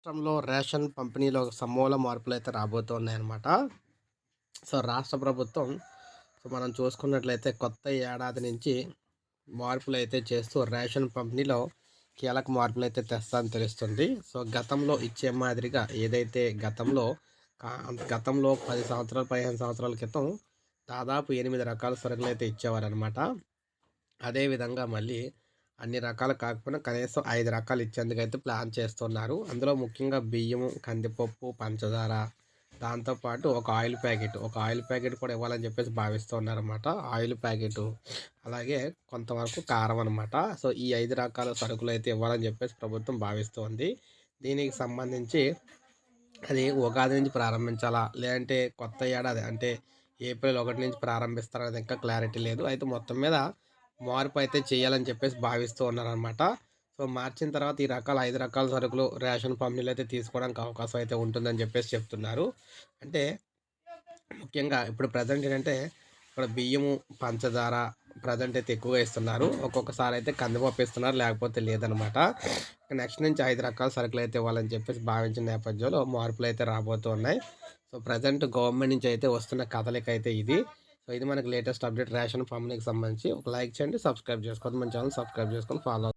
రాష్ట్రంలో రేషన్ పంపిణీలో సమూల మార్పులైతే రాబోతున్నాయన్నమాట. రాష్ట్ర ప్రభుత్వం మనం చూసుకున్నట్లయితే కొత్త ఏడాది నుంచి మార్పులైతే చేస్తూ రేషన్ పంపిణీలో కీలక మార్పులైతే తెస్తా అని తెలుస్తుంది. గతంలో ఇచ్చే మాదిరిగా ఏదైతే కా గతంలో 10 సంవత్సరాలు, 15 సంవత్సరాల క్రితం దాదాపు 8 రకాల సరుకులైతే ఇచ్చేవారనమాట. అదే విధంగా మళ్ళీ అన్ని రకాలు కాకపోయినా కనీసం 5 రకాలు ఇచ్చేందుకైతే ప్లాన్ చేస్తున్నారు. అందులో ముఖ్యంగా బియ్యము, కందిపప్పు, పంచదార, దాంతో పాటు ఒక ఆయిల్ ప్యాకెట్ కూడా ఇవ్వాలని చెప్పేసి భావిస్తున్నారనమాట. ఆయిల్ ప్యాకెటు, అలాగే కొంతవరకు కారం అనమాట. ఈ 5 రకాల సరుకులైతే ఇవ్వాలని చెప్పేసి ప్రభుత్వం భావిస్తోంది. దీనికి సంబంధించి అది ఉగాది నుంచి ప్రారంభించాలా? లేదంటే కొత్త ఏడాది అంటే ఏప్రిల్ 1 నుంచి ప్రారంభిస్తారనేది ఇంకా క్లారిటీ లేదు. అయితే మొత్తం మీద మార్పయితే చేయాలని చెప్పేసి భావిస్తూ ఉన్నారనమాట. మార్చిన తర్వాత ఈ 5 రకాల సరుకులు రేషన్ పంపిణీలో అయితే తీసుకోవడానికి అవకాశం అయితే ఉంటుందని చెప్పేసి చెప్తున్నారు. అంటే ముఖ్యంగా ఇప్పుడు ప్రెజెంట్ ఏంటంటే ఇక్కడ బియ్యము, పంచదార ప్రెజెంట్ అయితే ఎక్కువగా ఇస్తున్నారు. ఒక్కొక్కసారి అయితే కందిపప్పు ఇస్తున్నారు, లేకపోతే లేదనమాట. నెక్స్ట్ నుంచి 5 రకాల సరుకులైతే ఇవ్వాలని చెప్పేసి భావించిన నేపథ్యంలో మార్పులైతే రాబోతున్నాయి. ప్రెజెంట్ గవర్నమెంట్ నుంచి అయితే వస్తున్న కదలిక అయితే ఇది. ఇది మనకి లేటెస్ట్ అప్డేట్ రేషన్ పంపిణీకి సంబంధించి. ఒక లైక్ చేయండి, సబ్స్క్రైబ్ చేసుకోండి. మన ఛానల్ సబ్స్క్రైబ్ చేసుకొని ఫాలో